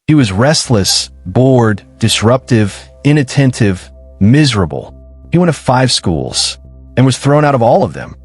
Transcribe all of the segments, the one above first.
He was restless, bored, disruptive, inattentive, miserable. He went to 5 schools and was thrown out of all of them.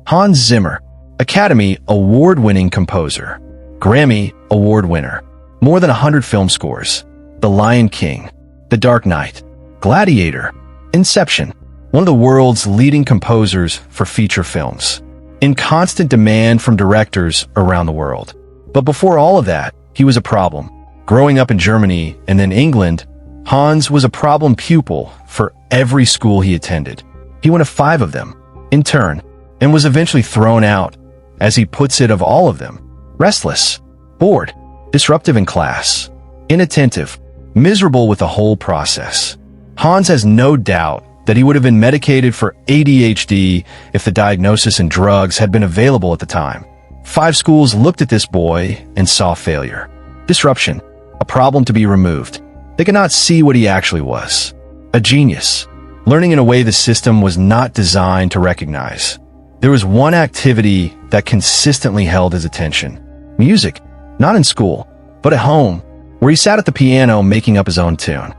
Hans Zimmer, Academy Award-winning composer, Grammy Award winner, more than 100 film scores, The Lion King, The Dark Knight, Gladiator, Inception, one of the world's leading composers for feature films, in constant demand from directors around the world. But before all of that, he was a problem. Growing up in Germany and then England, Hans was a problem pupil for every school he attended. He went to 5 of them, in turn, and was eventually thrown out, as he puts it, of all of them. Restless, bored, disruptive in class, inattentive, miserable with the whole process. Hans has no doubt that he would have been medicated for ADHD if the diagnosis and drugs had been available at the time. 5 schools looked at this boy and saw failure. Disruption, a problem to be removed. They could not see what he actually was. A genius, learning in a way the system was not designed to recognize. There was one activity that consistently held his attention. Music, not in school, but at home, where he sat at the piano making up his own tune.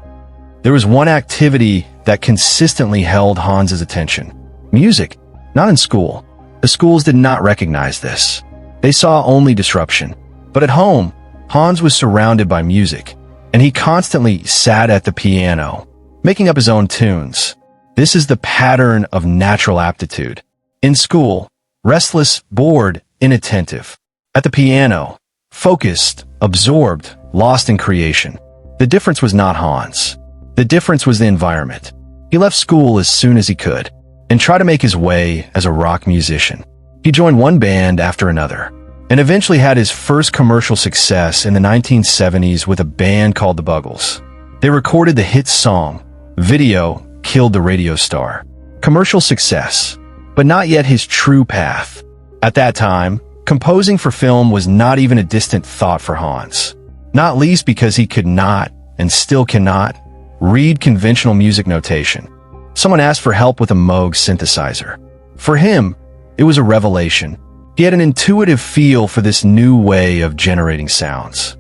There was one activity that consistently held Hans's attention. Music, not in school. The schools did not recognize this. They saw only disruption. But at home, Hans was surrounded by music, and he constantly sat at the piano, making up his own tunes. This is the pattern of natural aptitude. In school, restless, bored, inattentive. At the piano, focused, absorbed, lost in creation. The difference was not Hans. The difference was the environment. He left school as soon as he could and tried to make his way as a rock musician. He joined one band after another and eventually had his first commercial success in the 1970s with a band called the Buggles. They recorded the hit song, Video Killed the Radio Star. Commercial success, but not yet his true path. At that time, composing for film was not even a distant thought for Hans, not least because he could not, and still cannot, read conventional music notation. Someone asked for help with a Moog synthesizer. For him, it was a revelation. He had an intuitive feel for this new way of generating sounds.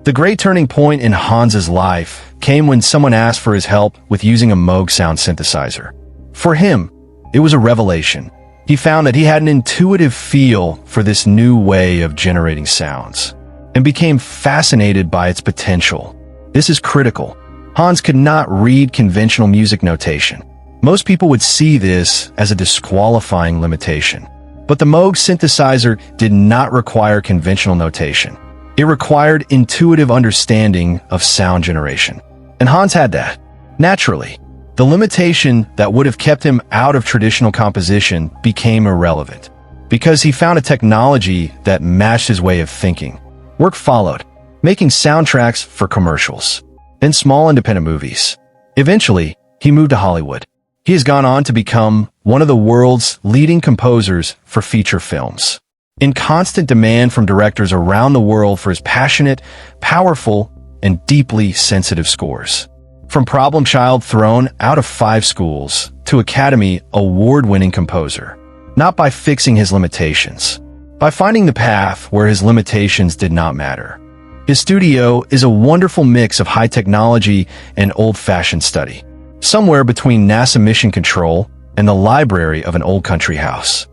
The great turning point in Hans's life came when someone asked for his help with using a Moog sound synthesizer. For him, it was a revelation. He found that he had an intuitive feel for this new way of generating sounds and became fascinated by its potential. This is critical. Hans could not read conventional music notation. Most people would see this as a disqualifying limitation. But the Moog synthesizer did not require conventional notation. It required intuitive understanding of sound generation. And Hans had that. Naturally, the limitation that would have kept him out of traditional composition became irrelevant, because he found a technology that matched his way of thinking. Work followed, making soundtracks for commercials, then small independent movies. Eventually, he moved to Hollywood. He has gone on to become one of the world's leading composers for feature films, in constant demand from directors around the world for his passionate, powerful, and deeply sensitive scores. From problem child thrown out of 5 schools to Academy Award-winning composer, not by fixing his limitations, by finding the path where his limitations did not matter. His studio is a wonderful mix of high technology and old-fashioned study, somewhere between NASA mission control and the library of an old country house.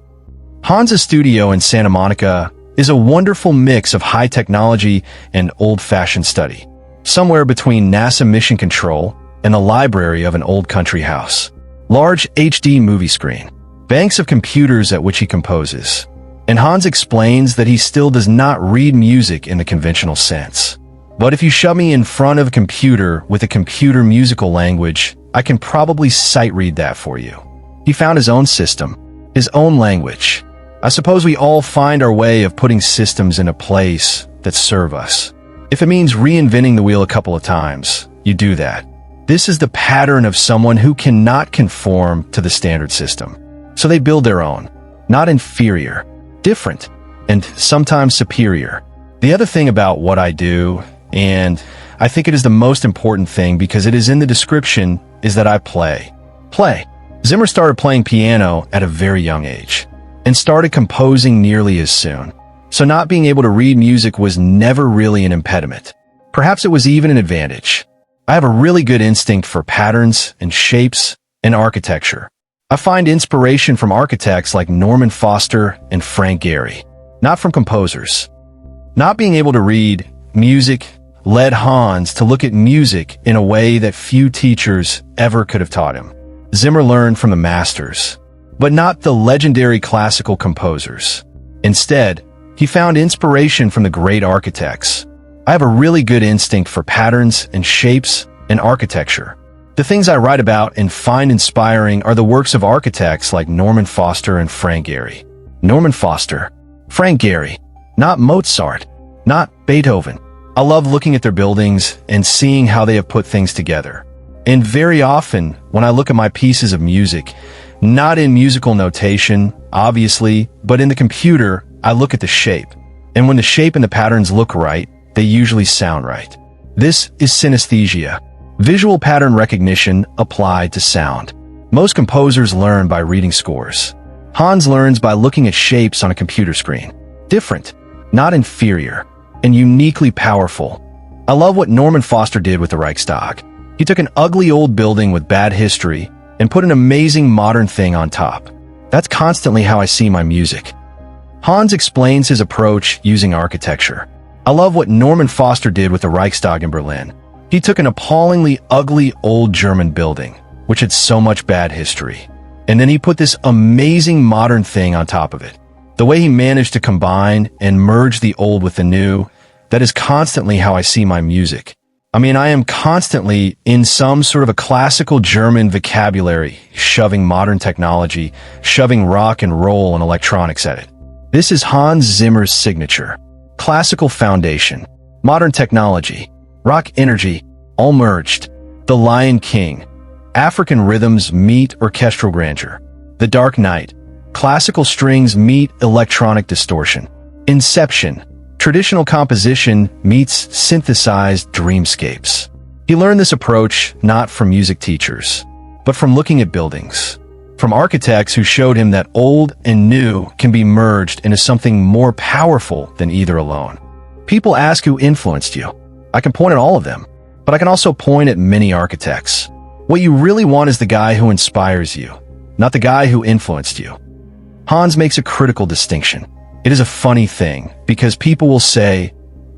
Hans's studio in Santa Monica is a wonderful mix of high technology and old-fashioned study, somewhere between NASA mission control and the library of an old country house. Large HD movie screen, banks of computers at which he composes. And Hans explains that he still does not read music in the conventional sense. But if you shove me in front of a computer with a computer musical language, I can probably sight read that for you. He found his own system, his own language. I suppose we all find our way of putting systems in a place that serve us. If it means reinventing the wheel a couple of times, you do that. This is the pattern of someone who cannot conform to the standard system. So they build their own, not inferior, different, and sometimes superior. The other thing about what I do, and I think it is the most important thing because it is in the description, is that I play. Zimmer started playing piano at a very young age and started composing nearly as soon. So not being able to read music was never really an impediment. Perhaps it was even an advantage. I have a really good instinct for patterns and shapes and architecture. I find inspiration from architects like Norman Foster and Frank Gehry, not from composers. Not being able to read music led Hans to look at music in a way that few teachers ever could have taught him. Zimmer learned from the masters, but not the legendary classical composers. Instead, he found inspiration from the great architects. I have a really good instinct for patterns and shapes and architecture. The things I write about and find inspiring are the works of architects like Norman Foster and Frank Gehry. Norman Foster, Frank Gehry, not Mozart, not Beethoven. I love looking at their buildings and seeing how they have put things together. And very often, when I look at my pieces of music, not in musical notation, obviously, but in the computer, I look at the shape. And when the shape and the patterns look right, they usually sound right. This is synesthesia, visual pattern recognition applied to sound. Most composers learn by reading scores. Hans learns by looking at shapes on a computer screen. Different, not inferior, and uniquely powerful. I love what Norman Foster did with the Reichstag. He took an ugly old building with bad history and put an amazing modern thing on top. That's constantly how I see my music. Hans explains his approach using architecture. I love what Norman Foster did with the Reichstag in Berlin. He took an appallingly ugly old German building, which had so much bad history, and then he put this amazing modern thing on top of it. The way he managed to combine and merge the old with the new, that is constantly how I see my music. I mean, I am constantly in some sort of a classical German vocabulary, shoving modern technology, shoving rock and roll and electronics at it. This is Hans Zimmer's signature. Classical foundation, modern technology, rock energy, all merged. The Lion King, African rhythms meet orchestral grandeur. The Dark Knight, classical strings meet electronic distortion. Inception, traditional composition meets synthesized dreamscapes. He learned this approach not from music teachers, but from looking at buildings, from architects who showed him that old and new can be merged into something more powerful than either alone. People ask who influenced you. I can point at all of them, but I can also point at many architects. What you really want is the guy who inspires you, not the guy who influenced you. Hans makes a critical distinction. It is a funny thing, because people will say,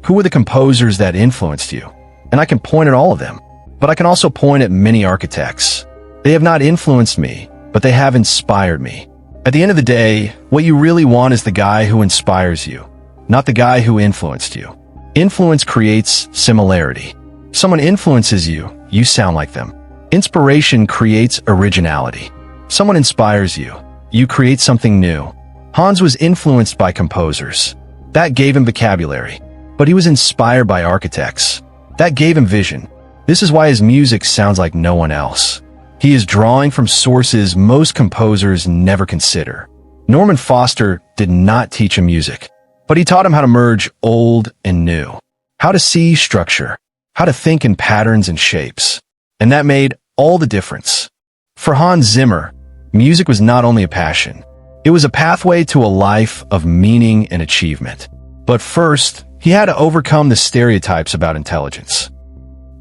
who were the composers that influenced you? And I can point at all of them, but I can also point at many architects. They have not influenced me, but they have inspired me. At the end of the day, what you really want is the guy who inspires you, not the guy who influenced you. Influence creates similarity. Someone influences you, you sound like them. Inspiration creates originality. Someone inspires you, you create something new. Hans was influenced by composers. That gave him vocabulary. But he was inspired by architects. That gave him vision. This is why his music sounds like no one else. He is drawing from sources most composers never consider. Norman Foster did not teach him music, but he taught him how to merge old and new, how to see structure, how to think in patterns and shapes. And that made all the difference. For Hans Zimmer, music was not only a passion, it was a pathway to a life of meaning and achievement. But first, he had to overcome the stereotypes about intelligence.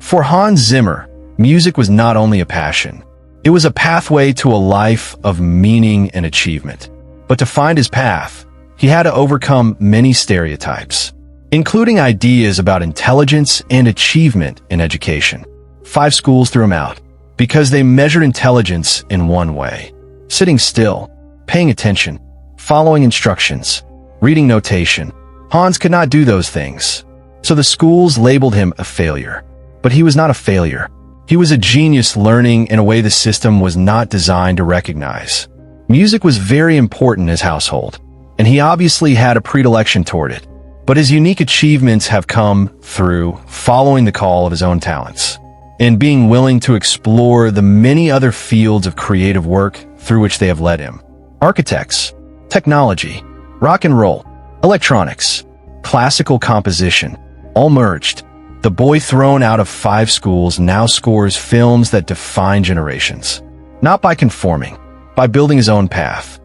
For Hans Zimmer, music was not only a passion, it was a pathway to a life of meaning and achievement. But to find his path, he had to overcome many stereotypes, including ideas about intelligence and achievement in education. 5 schools threw him out because they measured intelligence in one way: sitting still, paying attention, following instructions, reading notation. Hans could not do those things, so the schools labeled him a failure. But he was not a failure. He was a genius learning in a way the system was not designed to recognize. Music was very important in his household, and he obviously had a predilection toward it. But his unique achievements have come through following the call of his own talents and being willing to explore the many other fields of creative work through which they have led him. Architects, technology, rock and roll, electronics, classical composition, all merged. The boy thrown out of 5 schools now scores films that define generations. Not by conforming, by building his own path.